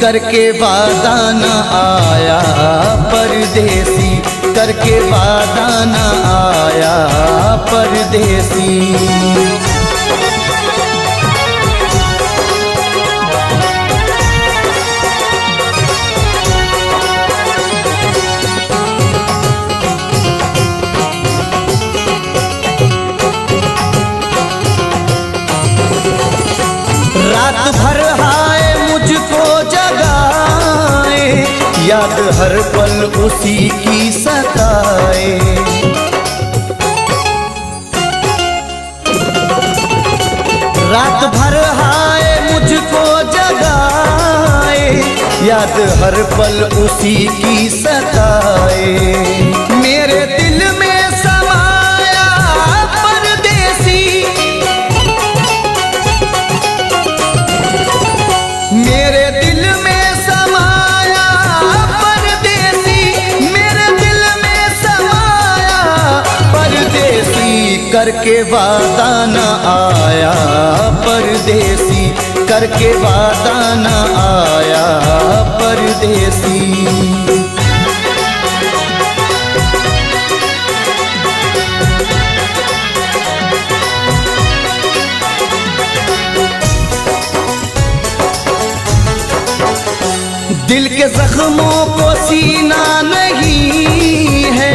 करके वादा न आया परदेसी, करके वादा न आया परदेसी। रात भर हाय मुझको जगाए, याद हर पल उसी की सताए। रात भर हाय मुझको जगाए, याद हर पल उसी की सताए। मेरे दिल में समाया परदेसी, मेरे दिल में समाया परदेसी, मेरे दिल में समाया परदेसी। करके वादा न आया परदेसी, करके वादा न आया परदेसी। दिल के जख्मों को सीना नहीं है,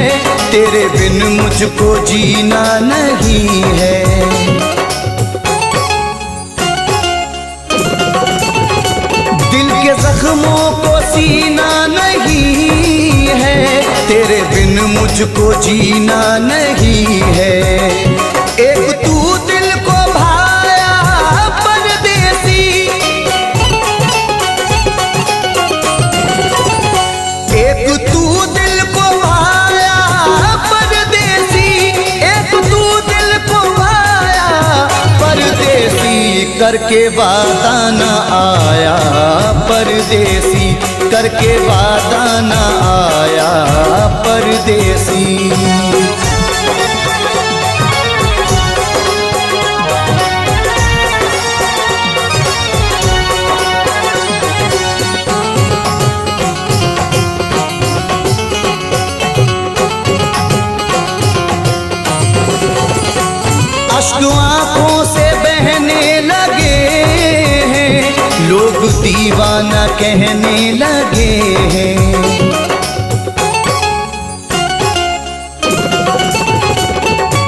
तेरे बिन मुझको जीना नहीं है। दिल के जख्मों को सीना नहीं है, तेरे बिन मुझको जीना नहीं है। एक तू दिल को भाया परदेसी, एक तू दिल को भाया परदेसी, एक तू दिल को भाया परदेसी। करके वादा न आया परदेसी, करके वादा न आया परदेसी। अश्क आँखों से बहने लगे हैं, लोग दीवाना कहने लगे हैं।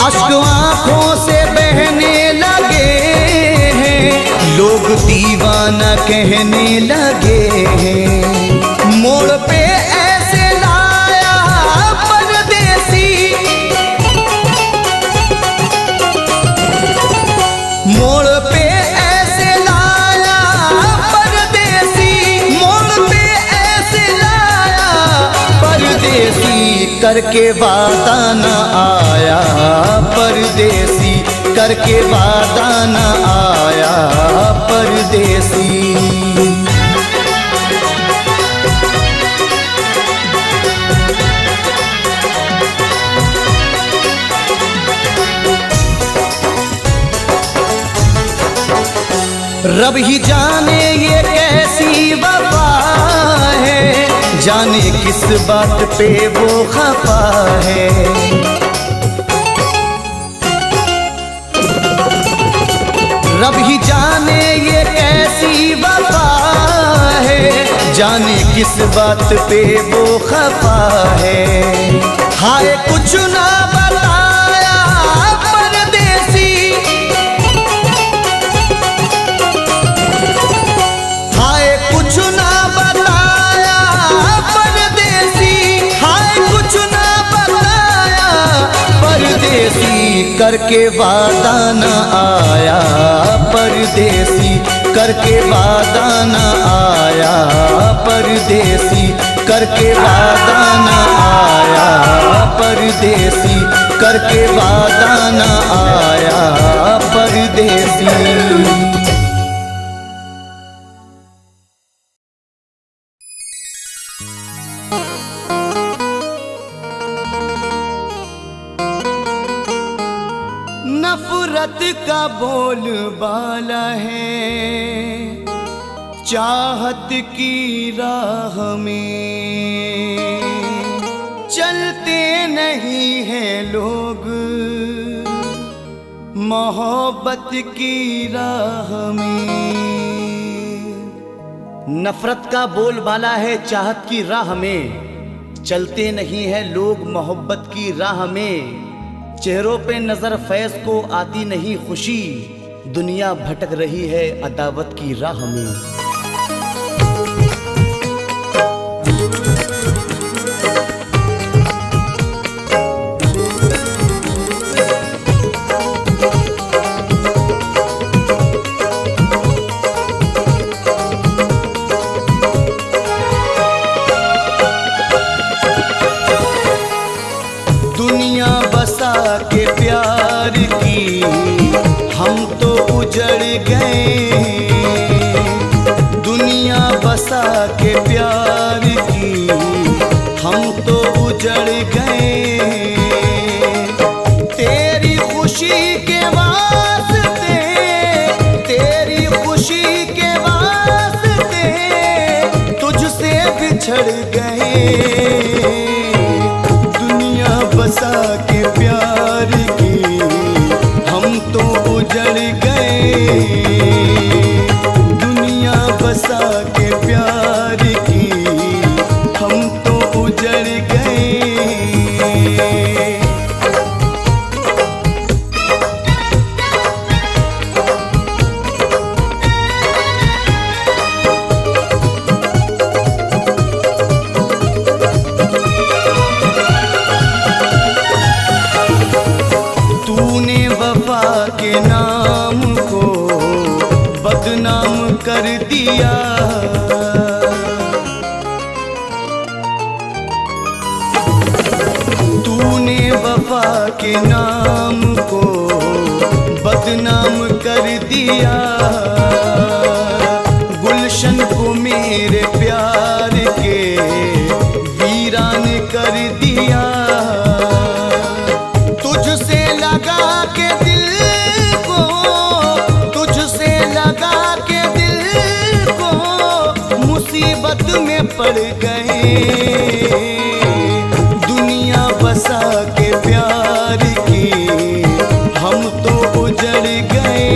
अश्क आँखों से बहने लगे हैं, लोग दीवाना कहने लगे हैं। मोड़ पे ऐसे लाया परदेसी, मोड़ पे ऐसे लाया परदेसी, मोड़ पे ऐसे लाया परदेसी। करके वादा न आया परदेसी, करके वादा न आया परदेसी। रब ही जाने ये कैसी वफा है, जाने किस बात पे वो खफा है। रब ही जाने ये कैसी वफा है, जाने किस बात पे वो खफा है। हाय कुछ ना बताया परदेसी, हाय कुछ ना बताया परदेसी, हाय कुछ ना बताया परदेसी। करके वादा न आया परदेसी, करके वादा न आया परदेसी, करके वादा न आया परदेसी, करके वादा न आया परदेसी। नफरत का बोलबाला है, चाहत की राह में चलते नहीं हैं लोग, मोहब्बत की राह में। नफरत का बोलबाला है चाहत की राह में, चलते नहीं हैं लोग मोहब्बत की राह में। चेहरों पे नजर फैज को आती नहीं खुशी, दुनिया भटक रही है अदावत की राह में। दुनिया बसा के प्यार की हम तो उजड़ गए, दुनिया बसा के प्यार की हम तो उजड़ गए। तेरी खुशी के वास्ते, तेरी खुशी के वास्ते तुझसे बिछड़ गए। बसा के प्यार की हम तो उजड़ गए, दुनिया बसा के प्यार की हम तो उजड़ गए। के नाम को बदनाम कर दिया, तूने वफा के नाम को बदनाम कर दिया। गुलशन को मेरे प्यार के वीरान कर दिया। तुझसे लगा के दिल को, तुझसे लगा के दिल को मुसीबत में पड़ गए। दुनिया बसा के प्यार की हम तो उजड़ गए,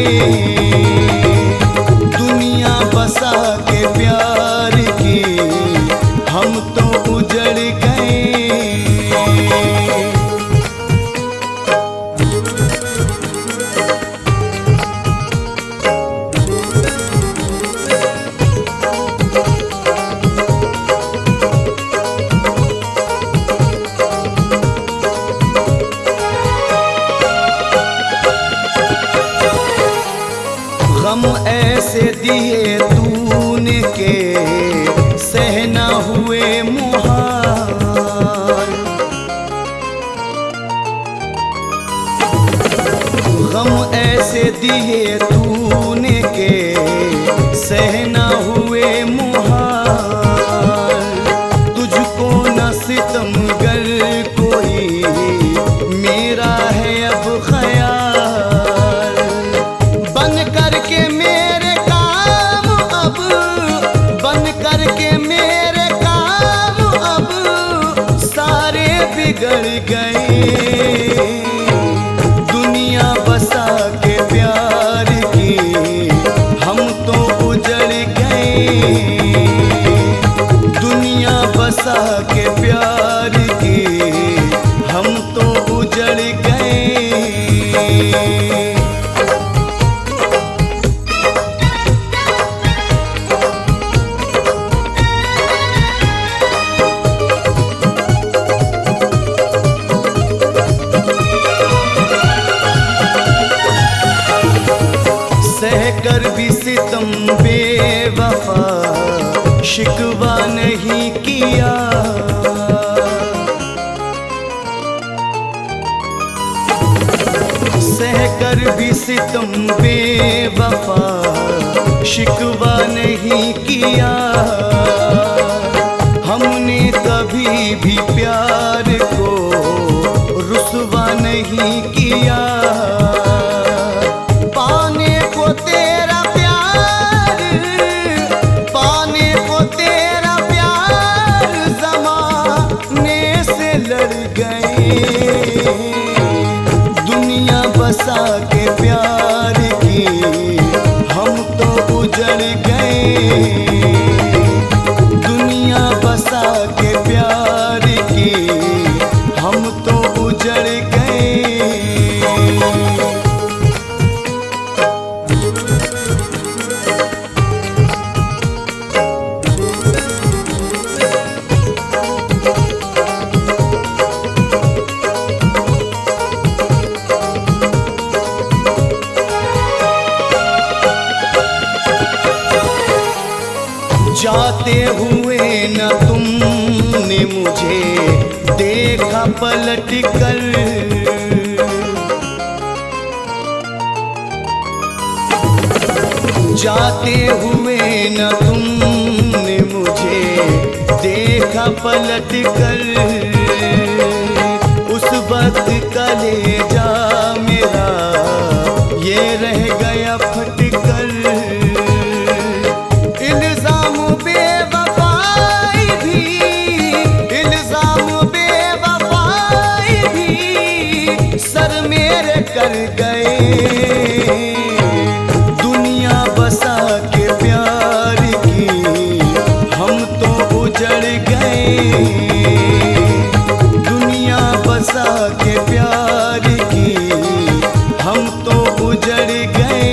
दुनिया बसा के प्यार की हम तो उजड़ गए। गम ऐसे दिए तूने के सहना हुए मुहाल, गम ऐसे दिए तूने के सहना हुए मुहाल। तुझको न सितमगर कोई मेरा है अब ख्याल, बन करके मेरे काम अब, बन करके मेरे काम अब सारे बिगड़ गए। दुनिया बसा के प्यार की हम तो उजड़ गए, दुनिया बसा के प्यार की हम तो उजड़ गए। सहकर भी सितम बेवफा शिकवा नहीं किया, सहकर भी सितम बेवफा शिकवा नहीं किया। हमने कभी भी प्यार को रुसवा नहीं किया। पाने को तेरा प्यार, दुनिया बसा के प्यार की हम तो उजड़ गए। दुनिया बसा के प्यार की हम तो उजड़ गए। जाते हुए न तुमने मुझे देखा पलट कर, जाते हुए न तुमने मुझे देखा पलट कर। उस वक्त कलेजा मेरा ये रह गया फट कर। इल्जाम बेवफाई भी, इल्जाम बेवफाई भी सर मेरे कर गए। दुनिया बसा के प्यार की हम तो उजड़ गए। दुनिया बसा के प्यार की हम तो उजड़ गए।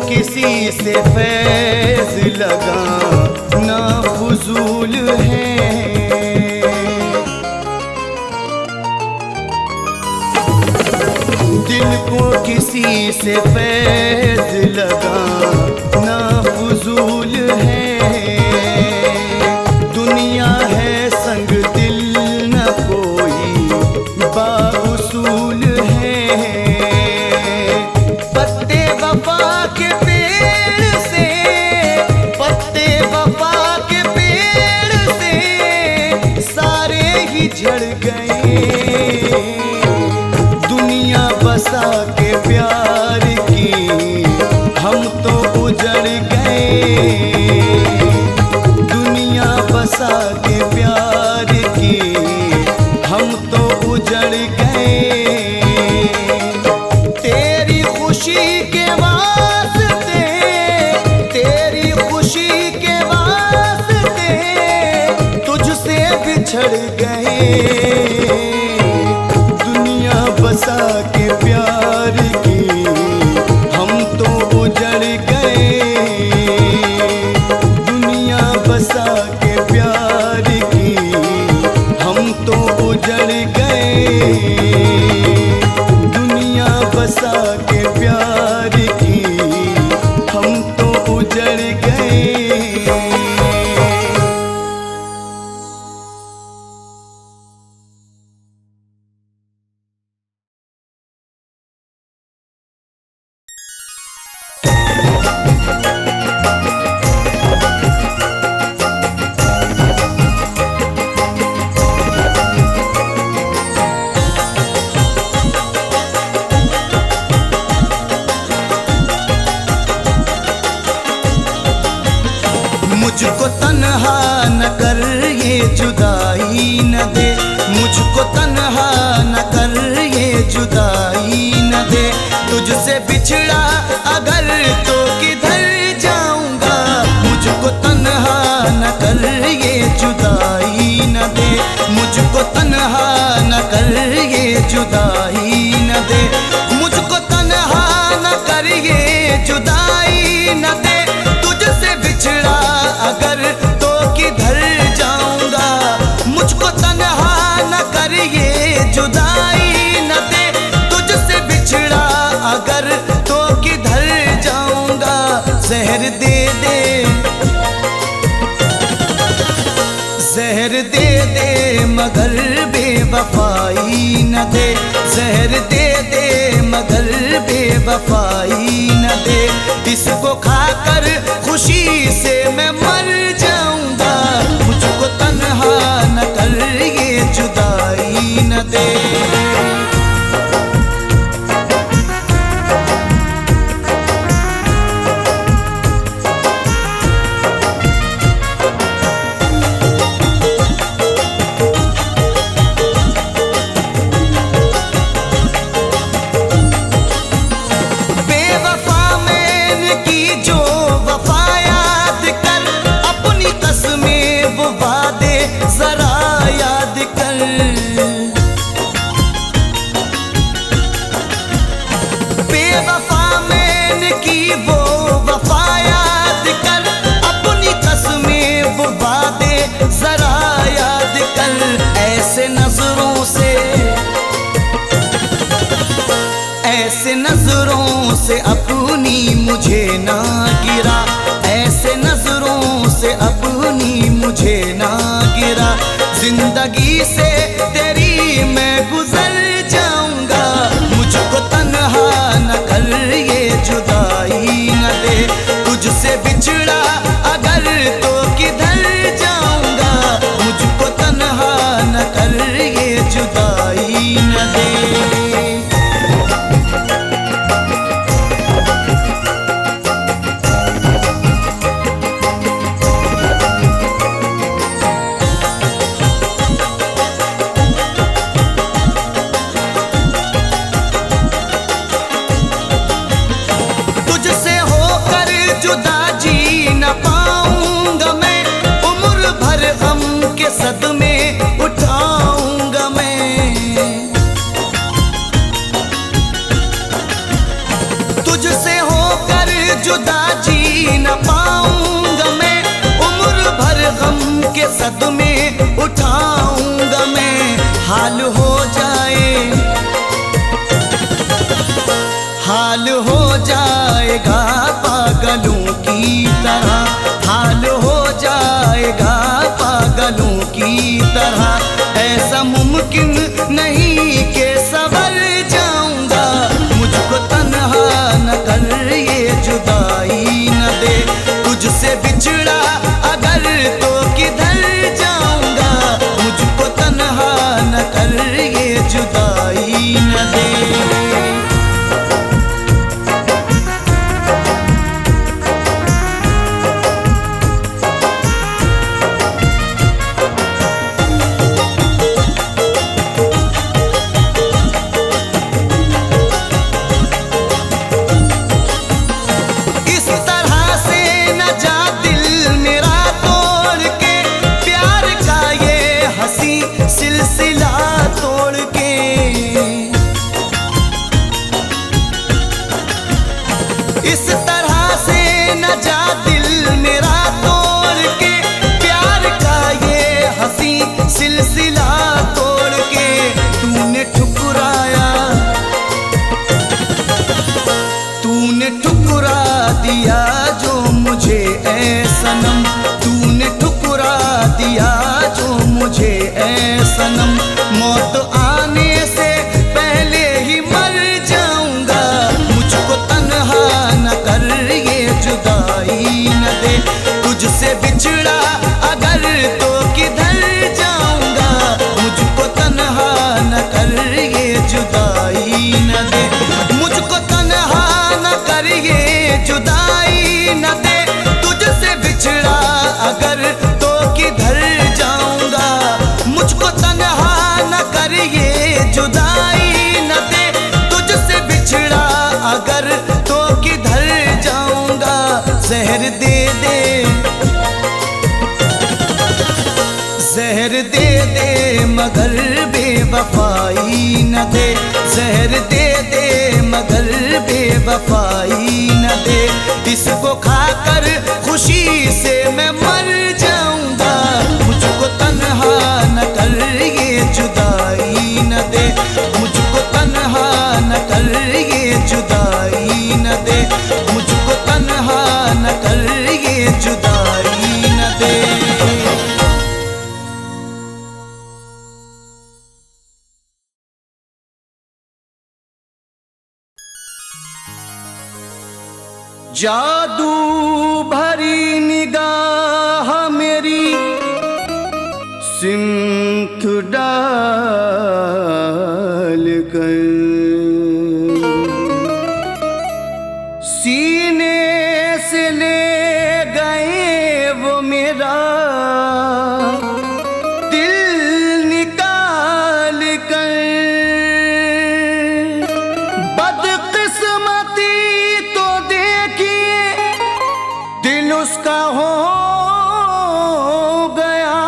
किसी से फैज़ लगा ना फजूल है। दिल को किसी से फैज़ लगा ना फजूल है। दुनिया है संग दिल न कोई बाउसूल है। पत्ते वफा के पेड़ से, पत्ते वफा के पेड़ से सारे ही झड़ गए। दुनिया बसा के प्यार की हम तो उजड़ गए। दुनिया बसा के प्यार की हम तो उजड़ गए। तेरी खुशी के वास्ते, तेरी खुशी के वास्ते तुझसे बिछड़ गए। दुनिया बसा के प्यार की हम तो उजड़ गए। दुनिया बसा के प्यार की हम तो उजड़ गए। दुनिया बसा के प्यार की हम तो उजड़ गए। मुझको तन्हा न कर ये जुदाई न दे, मुझको तन्हा न कर ये जुदाई न दे। तुझसे बिछड़ा अगर तो किधर जाऊंगा। मुझको तन्हा न कर ये जुदाई न दे, मुझको तन्हा न कर ये जुदाई न दे। मुझको तन्हा न कर ये जुदाई न दे। तुझसे बिछड़ा अगर तो किधर जाऊंगा। मुझको तन्हा न कर ये जुदाई न दे। तुझसे बिछड़ा अगर तो किधर जाऊंगा। जहर दे दे, जहर दे दे मगर बेवफाई न दे। जहर दे दे मगर बेवफाई न दे। इसको खाकर खुशी से मैं मर जाऊंगा। मुझको तन्हा वो वादे जरा याद कर। बेवफा मैंने की वो वफा याद कर, अपनी कसमें वो वादे जरा याद कर। ऐसे नजरों से, ऐसे नजरों से अपनी मुझे ना गिरा, ऐसे नजरों से अपनी मुझे ना गिरा। जिंदगी से तेरी मैं गुजर जाऊंगा, मुझको तन्हा न कर ये जुदाई न दे। तुझसे बिछड़ा अगर तो किधर जाऊंगा, मुझको तन्हा न कर ये जुदाई न दे। जुदा जी न पाऊंगा मैं, उम्र भर गम के सदमे उठाऊंगा मैं। तुझसे होकर जुदा जी न पाऊंगा मैं, उम्र भर गम के सदमे उठाऊंगा मैं। हाल हो जाए, हाल हो जाएगा पागलों की तरह, हाल हो जाएगा पागलों की तरह। ऐसा मुमकिन नहीं कि संवर जाऊंगा, मुझको तन्हा न कर ये जुदाई न दे। तुझसे बिछड़ा अगर तो किधर जाऊंगा, मुझको तन्हा न कर ये जुदाई न दे। सिलसिला तोड़ के इस तरह से न जा दिल मेरा तोड़ के, प्यार का ये हंसी सिलसिला तोड़ के। तूने ठुकराया, तूने ठुकरा दिया जो मुझे ऐ सनम, तूने ठुकरा दिया जो मुझे ऐ सनम। मौत आने से पहले ही मर जाऊंगा, मुझको तन्हा न कर ये जुदाई न दे। तुझसे बिछड़ा अगर तो किधर जाऊंगा, मुझको तन्हा न कर ये जुदाई न दे। मुझको तन्हा न कर ये जुदाई न दे। तुझसे बिछड़ा अगर तो किधर जाऊंगा, मुझको तन्हा न कर ये जुदाई न दे। तुझसे बिछड़ा अगर तो किधर जाऊंगा। जहर दे दे, जहर दे दे मगर बेवफाई न दे। जहर दे दे मगर बेवफाई न दे। इसको खाकर खुशी से मैं मर जाऊंगा, मुझको तन्हा न कर ये जुदाई न दे। मुझको तन्हा न कर ये जुदाई न दे। मुझको तन्हा न कर ये जुदाई न दे। जादू भरी निगाह मेरी सिमत डाल कर, सीने से ले गए वो मेरा दिल निकाल कर। बदकिस्मती तो देखिए दिल उसका हो गया,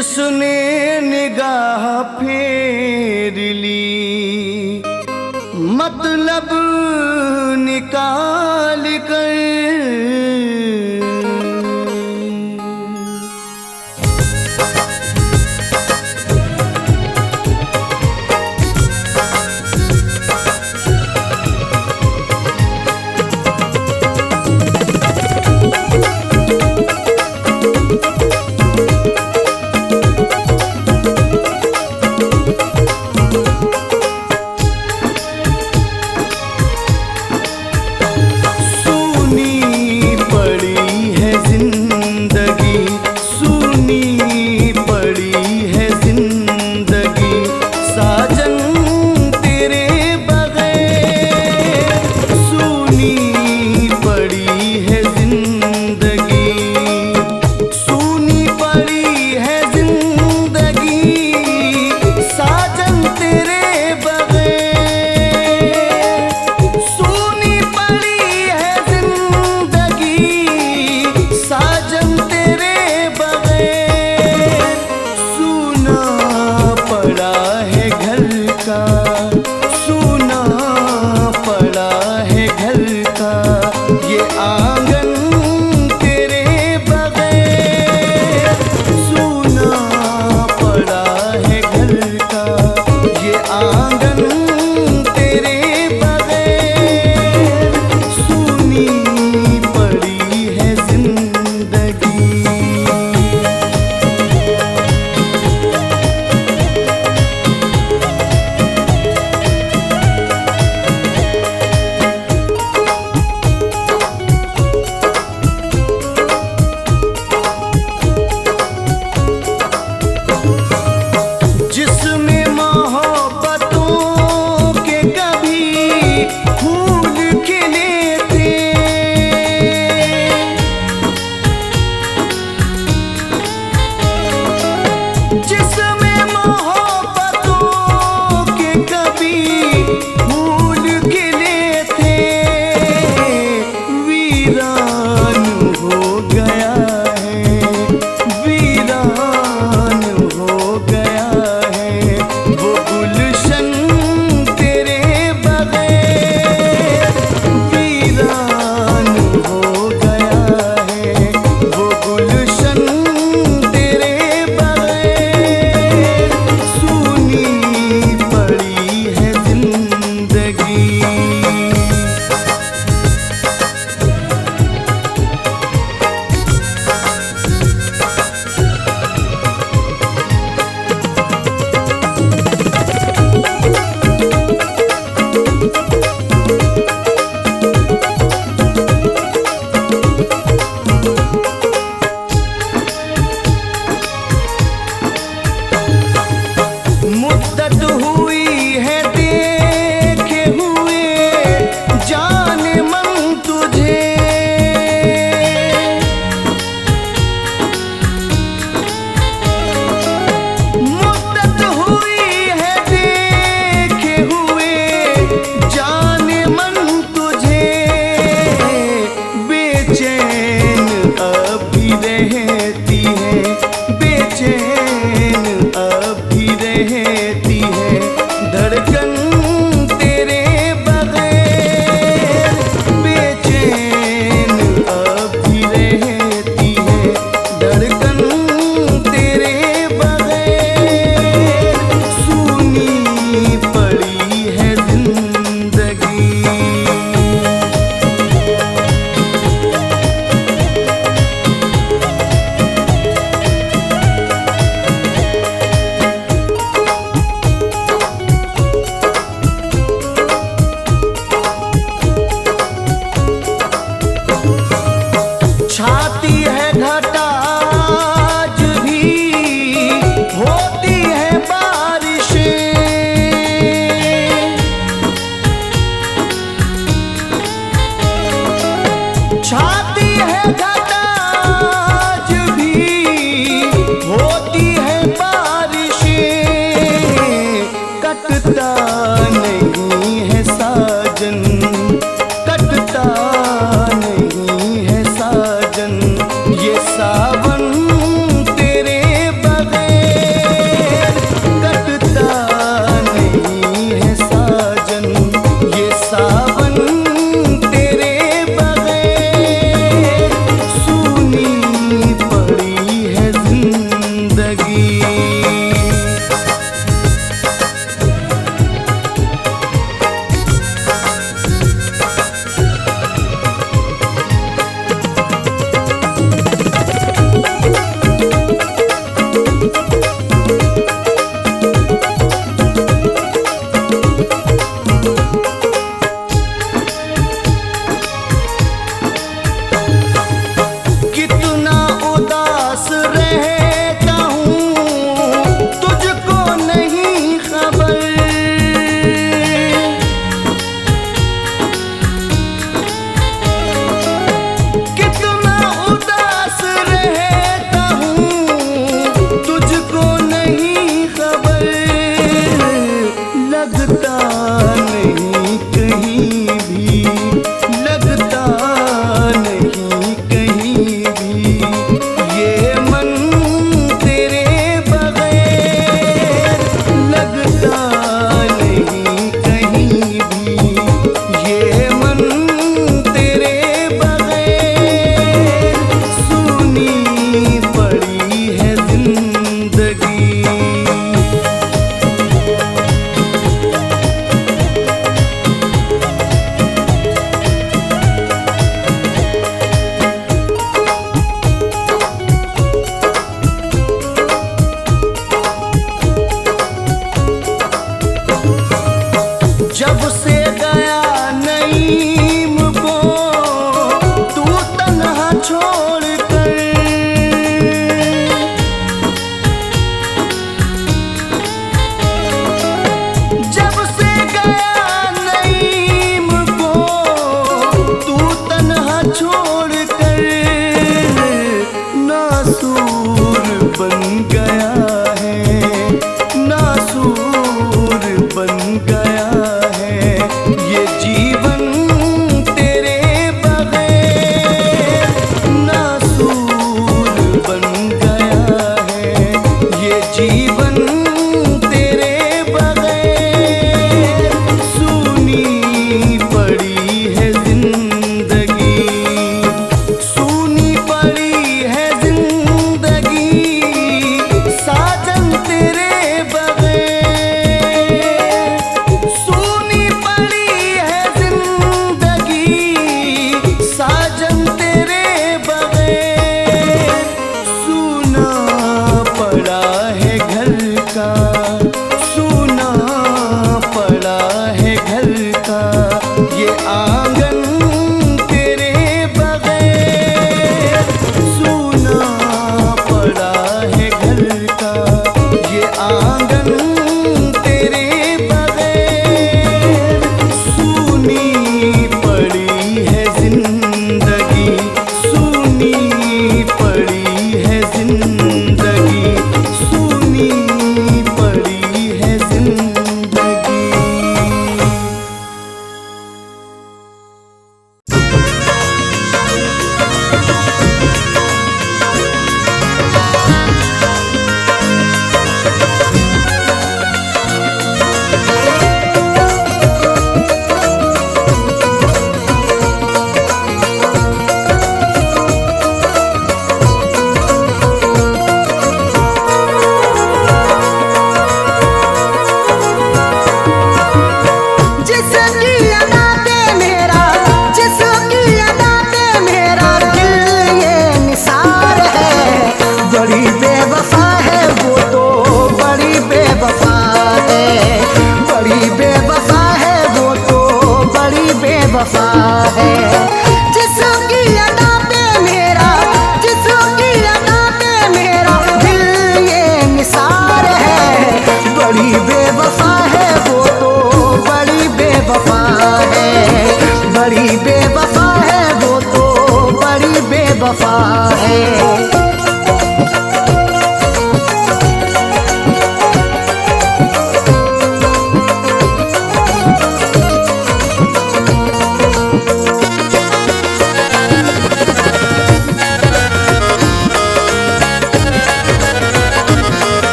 जिसने निगाह फेर ली मतलब निकाल कर, साजन तेरे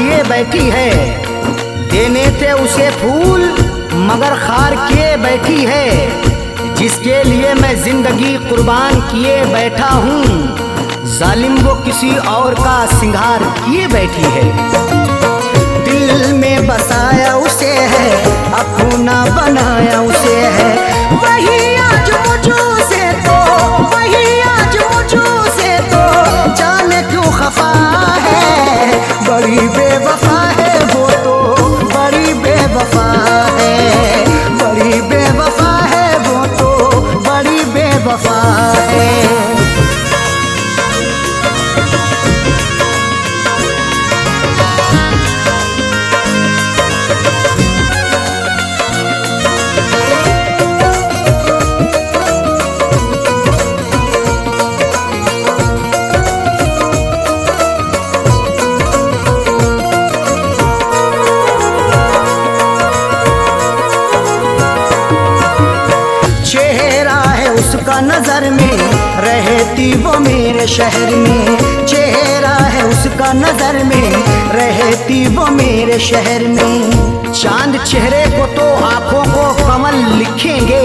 किए बैठी है। देने थे उसे फूल मगर खार किए बैठी है। जिसके लिए मैं जिंदगी कुर्बान किए बैठा हूँ, जालिम वो किसी और का सिंगार किए बैठी है। दिल में बसाया उसे है, अपना बनाया उसे है। वही आज मुझसे तो, वही आज मुझसे तो जाने क्यों खफा है। बड़ी बेवफा है वो तो, बड़ी बेवफा है, बड़ी बेवफा है वो तो, बड़ी बेवफा है। नजर में रहती वो मेरे शहर में, चेहरा है उसका नजर में रहती वो मेरे शहर में। चांद चेहरे को तो आंखों को कमल लिखेंगे,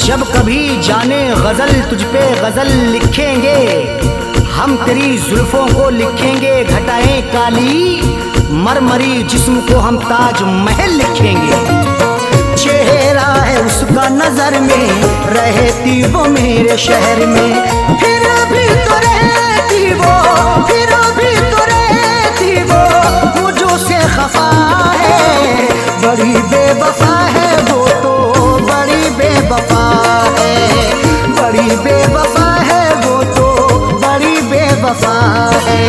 जब कभी जाने गजल तुझ पे गजल लिखेंगे। हम तेरी जुल्फों को लिखेंगे घटाएं काली, मरमरी जिस्म को हम ताज महल लिखेंगे। चेहरा है उसका नजर में रहती वो मेरे शहर में, फिर भी तो रहती वो, फिर भी तो रहती वो मुझों से खफा है। बड़ी बेवफा है वो तो, बड़ी बेवफा है, बड़ी बेवफा है वो तो, बड़ी बेवफा है।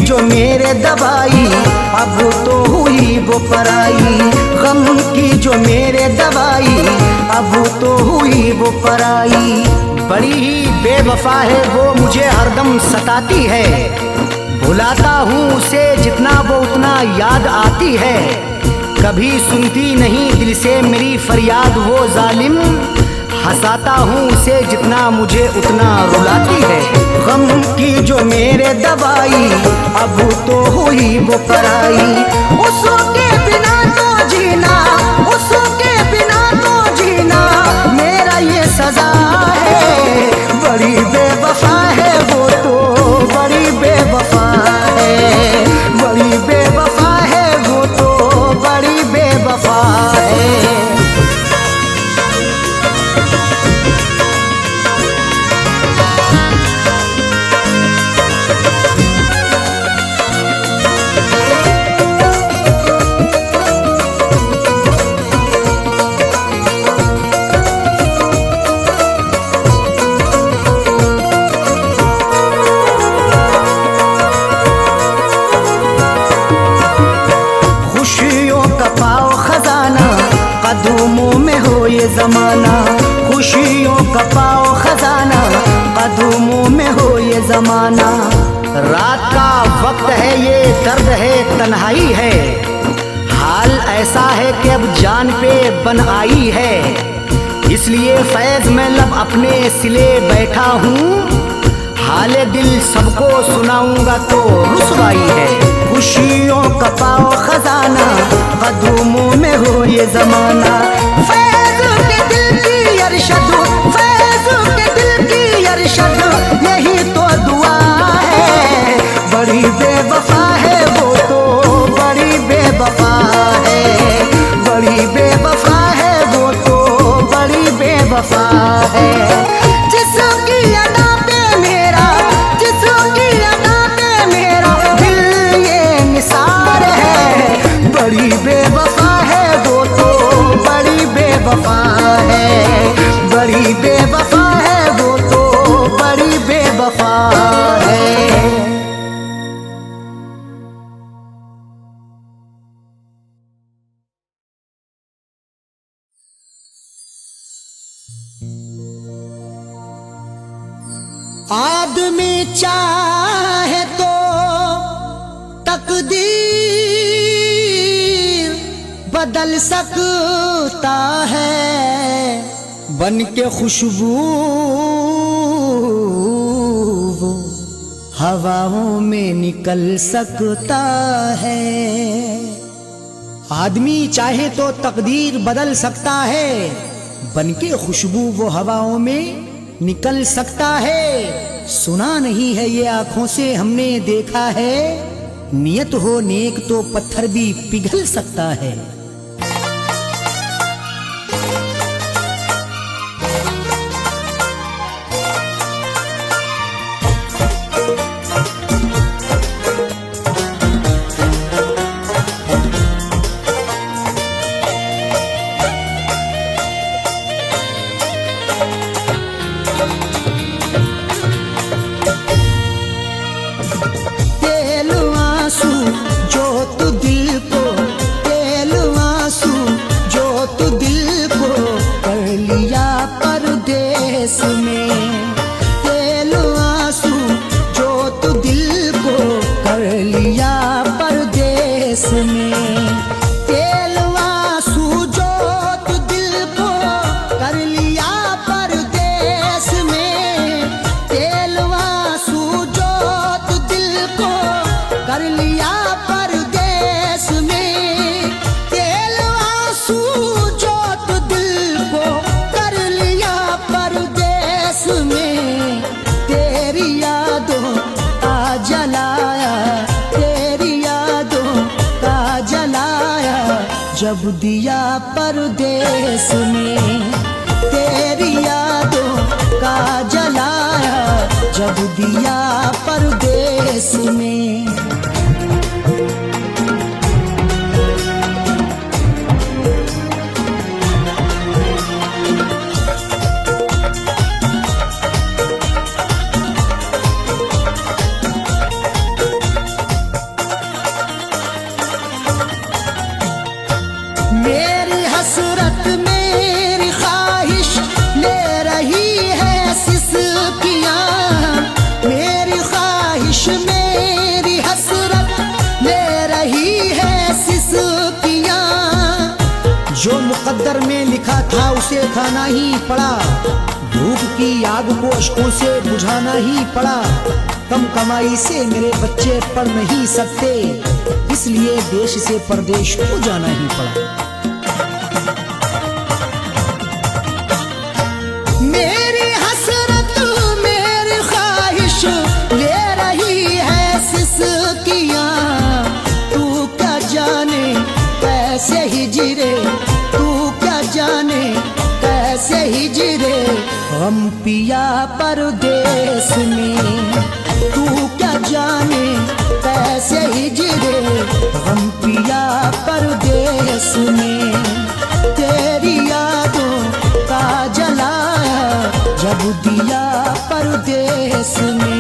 जो मेरे दवाई अब तो हुई वो पराई, गम की जो मेरे दवाई अब तो हुई वो पराई। बड़ी ही बेवफा है वो, मुझे हरदम सताती है। भुलाता हूँ उसे जितना वो उतना याद आती है। कभी सुनती नहीं दिल से मेरी फरियाद वो जालिम, हंसाता हूँ उसे जितना मुझे उतना रुलाती है। गम की जो मेरे दवाई अब तो हुई वो पराई। उसके बिना तो जीना, उसके बिना तो जीना मेरा ये सजा है। बड़ी बेवफा है वो तो, बड़ी बेवफा है, बड़ी बेवफा है वो तो, बड़ी बेवफा है। कदमों में हो ये जमाना, खुशियों का पाओ खजाना, कदमों में हो ये जमाना। रात का वक्त है ये दर्द है तन्हाई है, हाल ऐसा है कि अब जान पे बन आई है। इसलिए फैज में लब अपने सिले बैठा हूँ, हाले दिल सबको सुनाऊंगा तो रुसवाई है। खुशियों का पाओ खजाना, कदमों में हो ये जमाना। फैज के दिल की अरशद, फैज के दिल की अरशद, यही तो दुआ है। बड़ी बेवफा है वो तो, बड़ी बेवफा है, बड़ी बेवफा है वो तो, बड़ी बेवफा है। जिसकी अदा पे मेरा, जिसकी अदा पे मेरा दिल ये निसार है। बड़ी बेवफा है वो तो, बड़ी बेवफा है, बड़ी बेवफा है वो तो, बड़ी बेवफा है। आदमी चाहे तो तकदीर बदल सकता है, बन के खुशबू वो हवाओं में निकल सकता है। आदमी चाहे तो तकदीर बदल सकता है, बनके खुशबू वो हवाओं में निकल सकता है। सुना नहीं है ये आंखों से हमने देखा है, नियत हो नेक तो पत्थर भी पिघल सकता है। जब दिया परदेस में तेरी यादों का जलाया, जब दिया परदेस में। मेरी हसरत मेरी ख्वाहिश ले रही है सिसकियाँ, मेरी ख्वाहिश मेरी हसरत ले रही है सिसकियाँ। जो मुकद्दर में लिखा था उसे खाना ही पड़ा, भूख की आग को अश्कों से बुझाना ही पड़ा। कम कमाई से मेरे बच्चे पढ़ नहीं सकते, इसलिए देश से परदेश को जाना ही पड़ा। मेरी हसरत मेरी ख्वाहिश ले रही है सिसकियाँ, तू क्या जाने कैसे हिजरे, तू क्या जाने कैसे हिजरे हम पिया परदेस में। तू क्या जाने कैसे हिजरे हम पिया परदेस में। तेरी यादों का जलाया जब दिया परदेस में।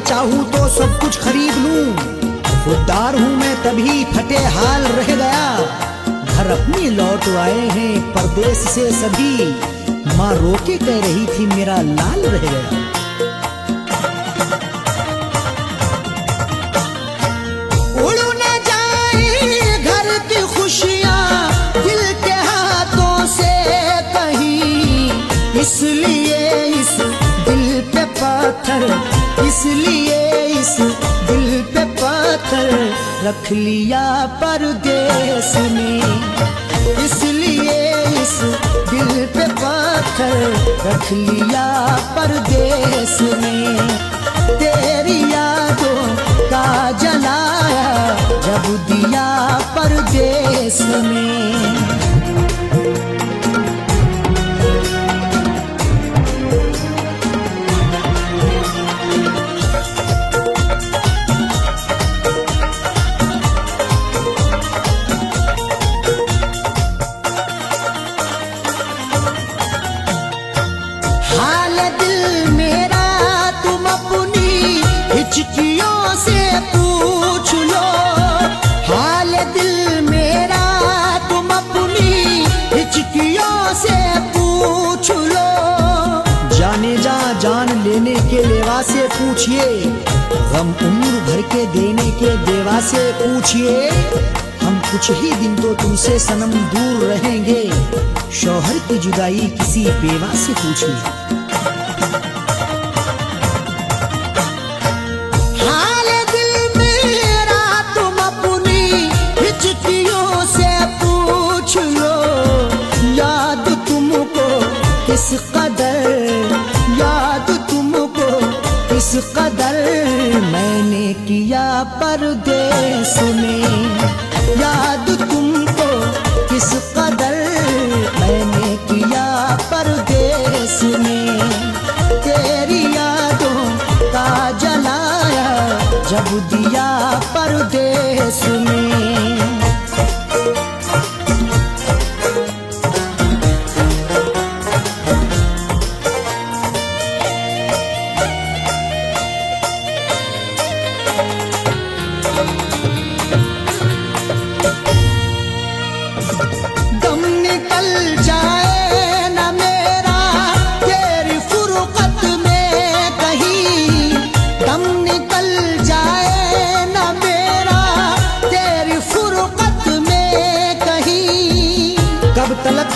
चाहूं तो सब कुछ खरीद लूं, खुददार हूं मैं तभी फटे हाल रह गया। घर अपनी लौट आए हैं परदेस से सभी, माँ रोके कह रही थी मेरा लाल रह गया। उड़ न जाए घर की खुशियां दिल के हाथों से कहीं, इसलिए इस दिल पे पत्थर, इसलिए इस दिल पे पत्थर रख लिया परदेस में। इसलिए इस दिल पे पत्थर रख लिया परदेस में। तेरी यादों का जलाया जब दिया परदेस में। लेने के लेवा से पूछिए, गम उम्र भर के देने के देवा से पूछिए। हम कुछ ही दिन तो तुमसे सनम दूर रहेंगे, शौहर की जुदाई किसी बेवा से पूछिए। हाल दिल मेरा तुम अपनी हिचकियों से पूछ लो, याद तुमको किस कदर, याद तुमको किस कदर मैंने किया परदेस में, याद तुमको किस कदर मैंने किया परदेस में। तेरी यादों का जलाया जब दिया परदेस में।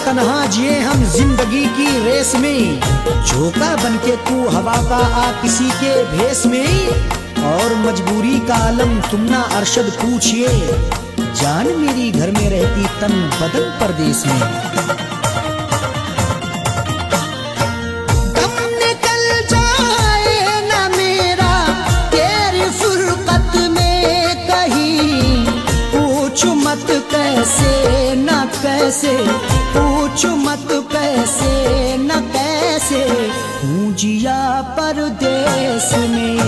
तन्हा जिए हम जिंदगी की रेस में, झोंका बनके तू हवा का आ किसी के भेस में। और मजबूरी का आलम तुम ना अरशद पूछिए, जान मेरी घर में रहती तन बदन परदेस में। दम निकल जाए ना मेरा तेरी फुरकत में कहीं, पूछ मत कैसे न कैसे, पूछ मत कैसे न कैसे हूँ जिया परदेस में,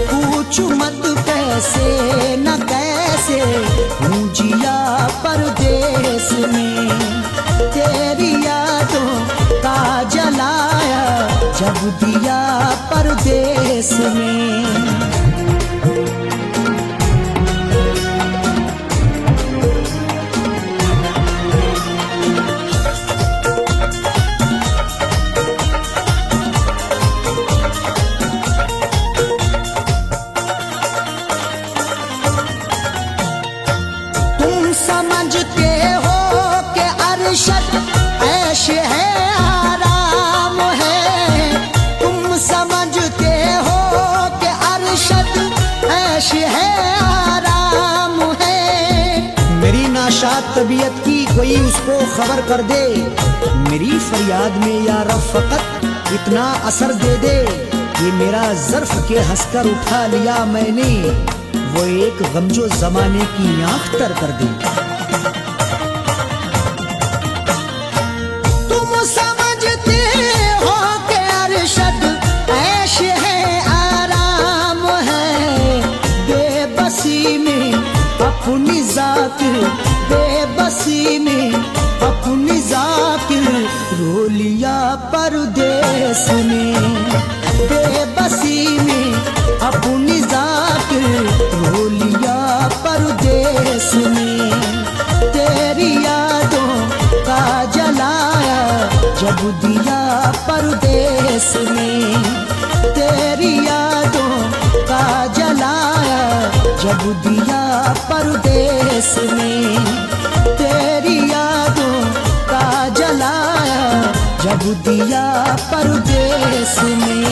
पूछ मत कैसे न कैसे हूँ जिया परदेस में। तेरी यादों का जलाया जब दिया परदेस में। ऐश है आराम है, तुम समझते हो कि अरशद ऐश है आराम है। मेरी नाशाद तबीयत की कोई उसको खबर कर दे, मेरी फरियाद में या रब फकत इतना असर दे दे। ये मेरा ज़र्फ के हंसकर उठा लिया मैंने, वो एक गमजो जमाने की आँख तर कर दे। अपनी जाकिर बेबसी में, अपनी जाकिर रो लिया परदेस में, बेबसी में अपनी जाकिर रो लिया परदेस में। तेरी यादों का जलाया जब दिया परदेस में, तेरी यादों का जलाया जब दिया परदेस में, तेरी यादों का जलाया जब दिया परदेस में।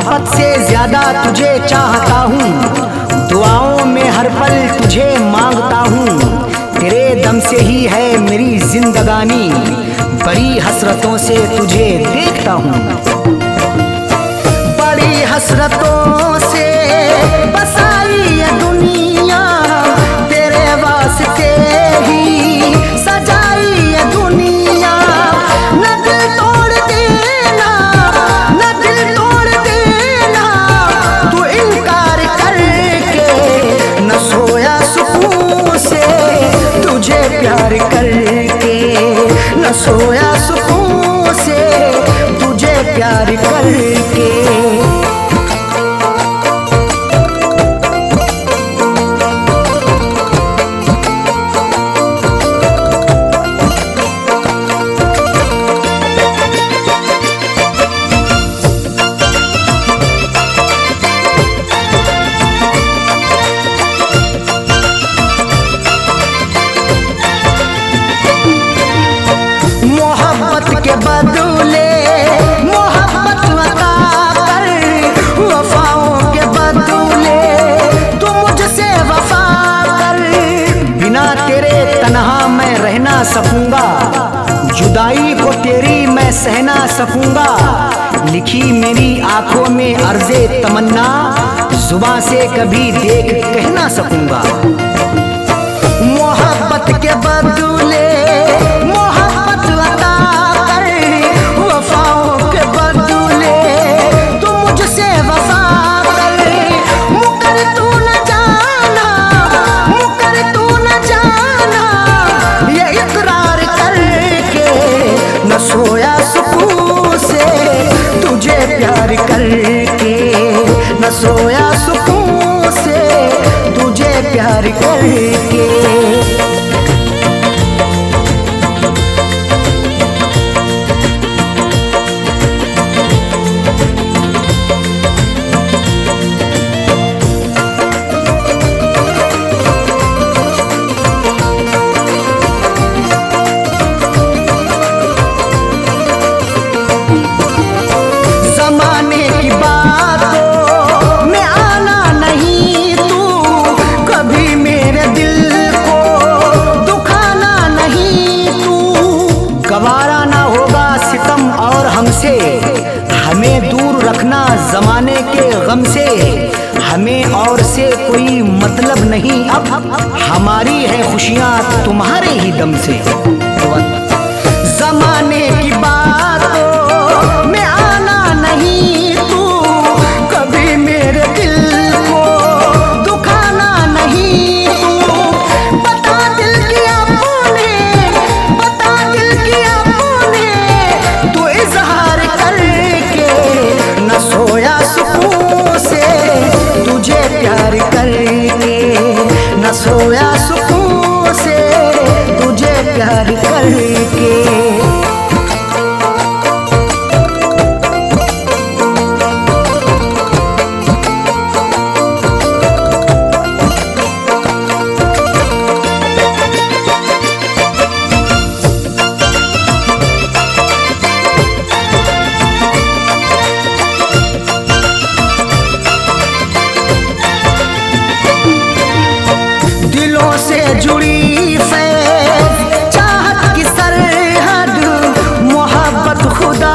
मोहब्बत से ज्यादा तुझे चाहता हूँ, दुआओं में हर पल तुझे मांगता हूँ। तेरे दम से ही है मेरी जिंदगानी, बड़ी हसरतों से तुझे देखता हूँ। बड़ी हसरतों से बसाई ये दुनिया, तेरे वास्ते ही सजाई ये दुनिया। न दिल तोड़ देना, न दिल तोड़ देना, तू इनकार करके न सोया सुकून से तुझे प्यार करके, न सोया सुकून से तुझे प्यार करके। मोहब्बत के बदले मोहब्बत अता कर, वफाओं के बदले तू मुझसे वफा कर। बिना तेरे तन्हा मैं रह ना सकूंगा, जुदाई को तेरी मैं सह ना सकूंगा। लिखी मेरी आंखों में अर्ज़े तमन्ना, जुबां से कभी देख कह ना सकूंगा। मोहब्बत के बदले मोहब्बत अता कर, वफाओं के बदले तू मुझसे वफा कर। मुकर तू न जाना, मुकर तू न जाना, ये इकरार करके न सोया सुकून से तुझे प्यार करके, न सोया सुकून से तुझे प्यार करके। जमाने की बातों में आना नहीं तू, कभी मेरे दिल को दुखाना नहीं तू। गवारा ना होगा सितम और हमसे, हमें दूर रखना जमाने के गम से। हमें और से कोई मतलब नहीं अब, हमारी है खुशियाँ तुम्हारे ही दम से। जमाने की बातों में आना नहीं तू, कभी मेरे दिल को दुखाना नहीं तू। बता दिल किया तूने, बता दिल किया तूने, तू इजहार करके न सोया सुकून से तुझे प्यार करके, न सोया सुकून से तुझे प्यार करके। दिलों से जुड़ी फैज़ चाहत की सरहद, मोहब्बत खुदा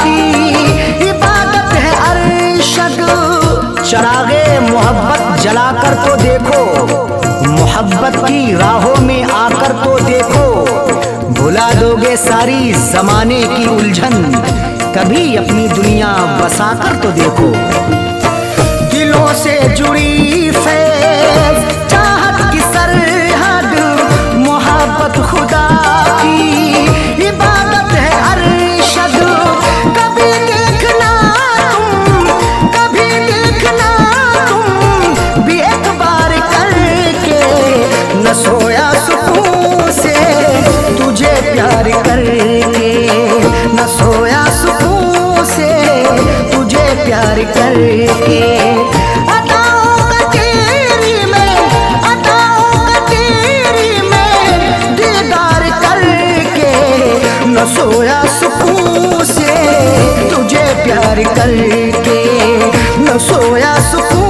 की इबादत है अरशद। चरागे मोहब्बत जलाकर तो देखो, मोहब्बत की राहों में आकर तो देखो। भुला दोगे सारी जमाने की उलझन, कभी अपनी दुनिया बसाकर तो देखो। दिलों से जुड़ी फैज़ चाहत की सरहद, मोहब्बत खुदा की इबादत है अरशद। कभी देखना तुम, कभी देखना तुम भी एक बार करके, न सोया सुकून से तुझे प्यार करके, न सोया सुकून से तुझे प्यार करके। सोया सुकून से तुझे प्यार करके, सोया सुकून